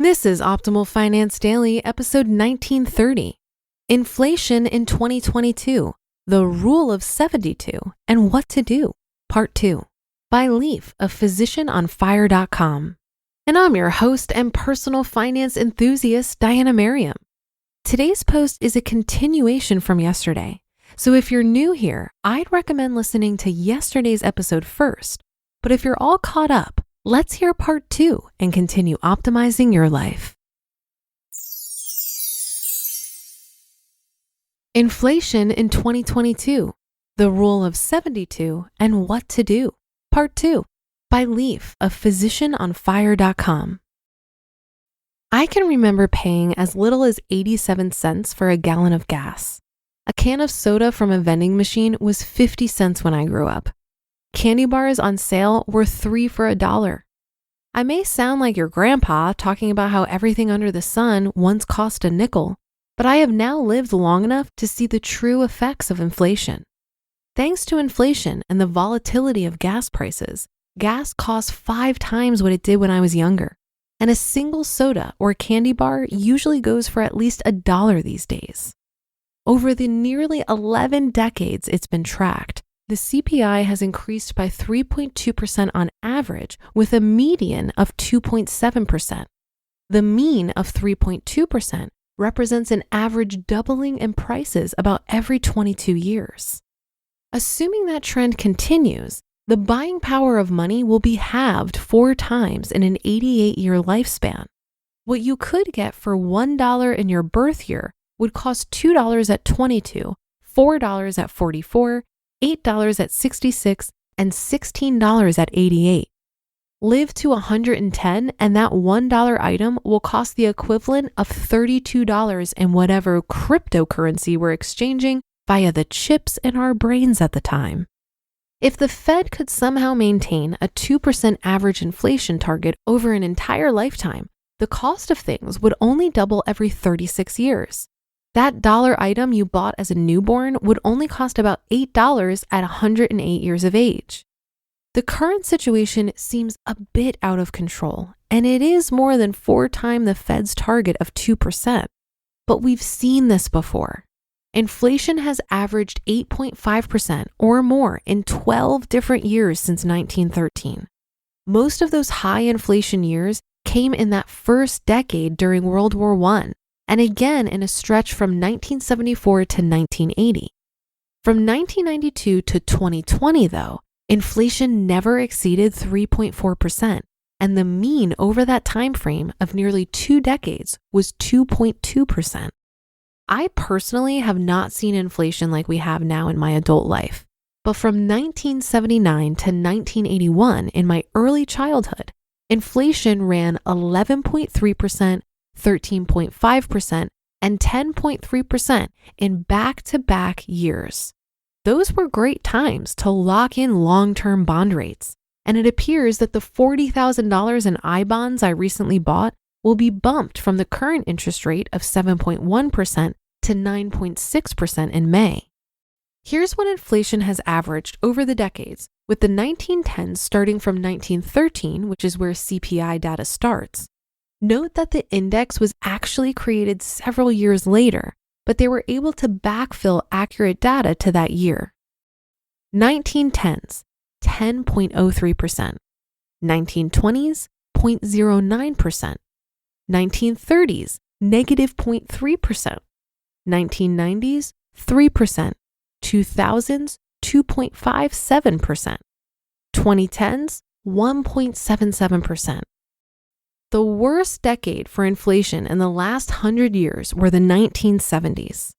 This is Optimal Finance Daily, episode 1930. Inflation in 2022, the Rule of 72, and What to Do, Part 2, by Leif of Physician on Fire.com. And I'm your host and personal finance enthusiast, Diana Merriam. Today's post is a continuation from yesterday, so if you're new here, I'd recommend listening to yesterday's episode first. But if you're all caught up, let's hear part 2 and continue optimizing your life. Inflation in 2022, the Rule of 72 and What to Do, Part 2, by Leif of Physician on Fire.com. I can remember paying as little as 87 cents for a gallon of gas. A can of soda from a vending machine was 50 cents when I grew up. Candy bars on sale were 3 for $1. I may sound like your grandpa talking about how everything under the sun once cost a nickel, but I have now lived long enough to see the true effects of inflation. Thanks to inflation and the volatility of gas prices, gas costs 5 times what it did when I was younger, and a single soda or candy bar usually goes for at least $1 these days. Over the nearly 11 decades it's been tracked, the CPI has increased by 3.2% on average, with a median of 2.7%. The mean of 3.2% represents an average doubling in prices about every 22 years. Assuming that trend continues, the buying power of money will be halved 4 times in an 88-year lifespan. What you could get for $1 in your birth year would cost $2 at 22, $4 at 44, $8 at 66, and $16 at 88. Live to 110 and that $1 item will cost the equivalent of $32 in whatever cryptocurrency we're exchanging via the chips in our brains at the time. If the Fed could somehow maintain a 2% average inflation target over an entire lifetime, the cost of things would only double every 36 years. That dollar item you bought as a newborn would only cost about $8 at 108 years of age. The current situation seems a bit out of control, and it is more than 4 times the Fed's target of 2%. But we've seen this before. Inflation has averaged 8.5% or more in 12 different years since 1913. Most of those high inflation years came in that first decade during World War I, and again in a stretch from 1974 to 1980. From 1992 to 2020, though, inflation never exceeded 3.4%, and the mean over that time frame of nearly 2 decades was 2.2%. I personally have not seen inflation like we have now in my adult life, but from 1979 to 1981 in my early childhood, inflation ran 11.3%, 13.5%, and 10.3% in back-to-back years. Those were great times to lock in long-term bond rates, and it appears that the $40,000 in I-bonds I recently bought will be bumped from the current interest rate of 7.1% to 9.6% in May. Here's what inflation has averaged over the decades, with the 1910s starting from 1913, which is where CPI data starts. Note that the index was actually created several years later, but they were able to backfill accurate data to that year. 1910s, 10.03%. 1920s, 0.09%. 1930s, negative 0.3%. 1990s, 3%. 2000s, 2.57%. 2010s, 1.77%. The worst decade for inflation in the last 100 years were the 1970s.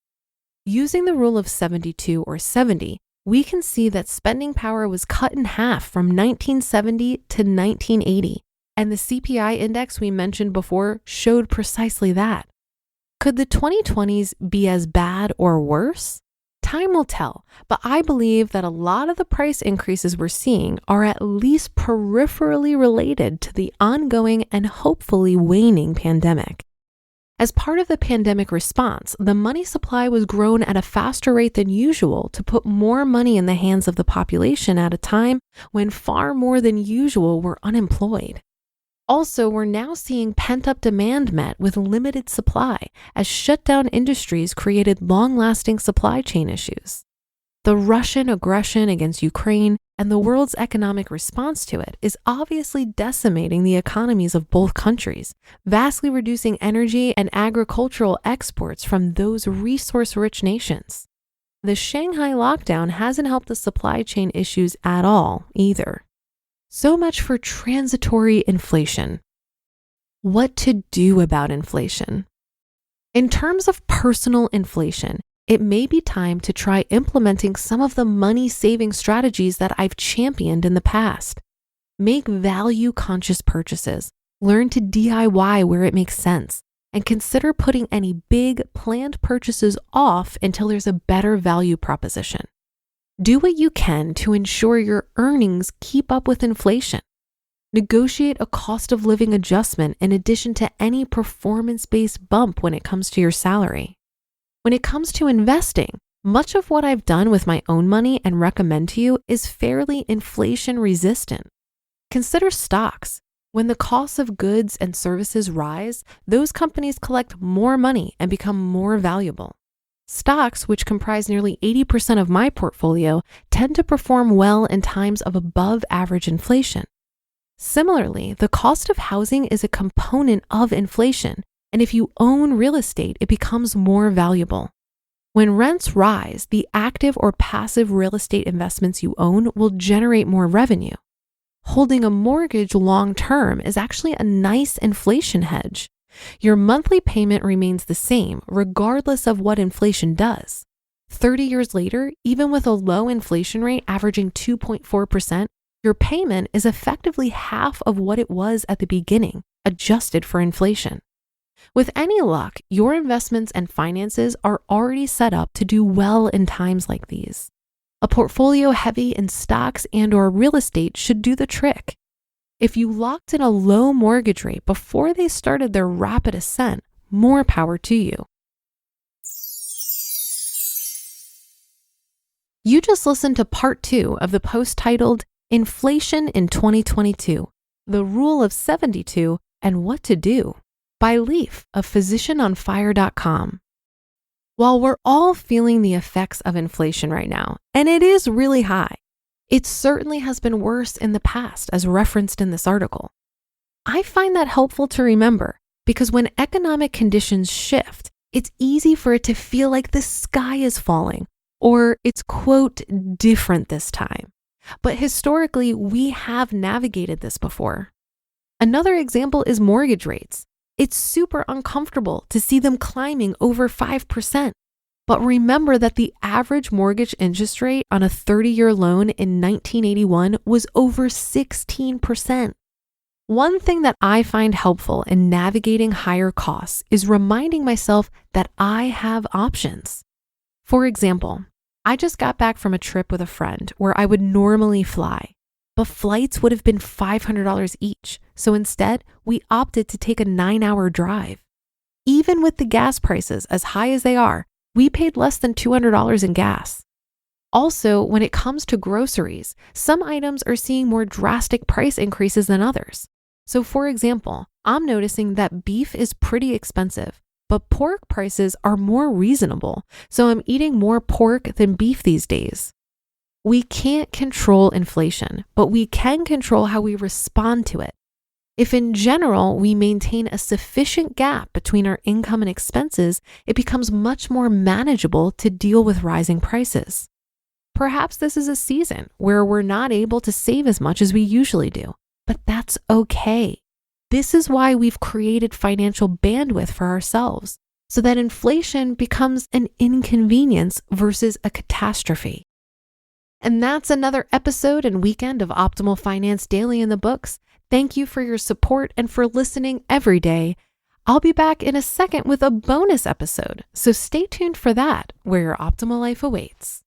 Using the rule of 72 or 70, we can see that spending power was cut in half from 1970 to 1980, and the CPI index we mentioned before showed precisely that. Could the 2020s be as bad or worse? Time will tell, but I believe that a lot of the price increases we're seeing are at least peripherally related to the ongoing and hopefully waning pandemic. As part of the pandemic response, the money supply was grown at a faster rate than usual to put more money in the hands of the population at a time when far more than usual were unemployed. Also, we're now seeing pent-up demand met with limited supply as shutdown industries created long-lasting supply chain issues. The Russian aggression against Ukraine and the world's economic response to it is obviously decimating the economies of both countries, vastly reducing energy and agricultural exports from those resource-rich nations. The Shanghai lockdown hasn't helped the supply chain issues at all either. So much for transitory inflation. What to do about inflation? In terms of personal inflation, it may be time to try implementing some of the money-saving strategies that I've championed in the past. Make value-conscious purchases, learn to DIY where it makes sense, and consider putting any big, planned purchases off until there's a better value proposition. Do what you can to ensure your earnings keep up with inflation. Negotiate a cost of living adjustment in addition to any performance-based bump when it comes to your salary. When it comes to investing, much of what I've done with my own money and recommend to you is fairly inflation resistant. Consider stocks. When the costs of goods and services rise, those companies collect more money and become more valuable. Stocks, which comprise nearly 80% of my portfolio, tend to perform well in times of above average inflation. Similarly, the cost of housing is a component of inflation, and if you own real estate, it becomes more valuable. When rents rise, the active or passive real estate investments you own will generate more revenue. Holding a mortgage long-term is actually a nice inflation hedge. Your monthly payment remains the same regardless of what inflation does. 30 years later, even with a low inflation rate averaging 2.4%, your payment is effectively half of what it was at the beginning, adjusted for inflation. With any luck, your investments and finances are already set up to do well in times like these. A portfolio heavy in stocks and/or real estate should do the trick. If you locked in a low mortgage rate before they started their rapid ascent, more power to you. You just listened to part 2 of the post titled Inflation in 2022, The Rule of 72 and What to Do by Leif of PhysicianOnFire.com. While we're all feeling the effects of inflation right now, and it is really high, it certainly has been worse in the past as referenced in this article. I find that helpful to remember because when economic conditions shift, it's easy for it to feel like the sky is falling or it's, quote, different this time. But historically, we have navigated this before. Another example is mortgage rates. It's super uncomfortable to see them climbing over 5%. But remember that the average mortgage interest rate on a 30-year loan in 1981 was over 16%. One thing that I find helpful in navigating higher costs is reminding myself that I have options. For example, I just got back from a trip with a friend where I would normally fly, but flights would have been $500 each. So instead, we opted to take a 9-hour drive. Even with the gas prices as high as they are, we paid less than $200 in gas. Also, when it comes to groceries, some items are seeing more drastic price increases than others. So for example, I'm noticing that beef is pretty expensive, but pork prices are more reasonable. So I'm eating more pork than beef these days. We can't control inflation, but we can control how we respond to it. If in general we maintain a sufficient gap between our income and expenses, it becomes much more manageable to deal with rising prices. Perhaps this is a season where we're not able to save as much as we usually do, but that's okay. This is why we've created financial bandwidth for ourselves, so that inflation becomes an inconvenience versus a catastrophe. And that's another episode and weekend of Optimal Finance Daily in the books. Thank you for your support and for listening every day. I'll be back in a second with a bonus episode, so stay tuned for that, where your optimal life awaits.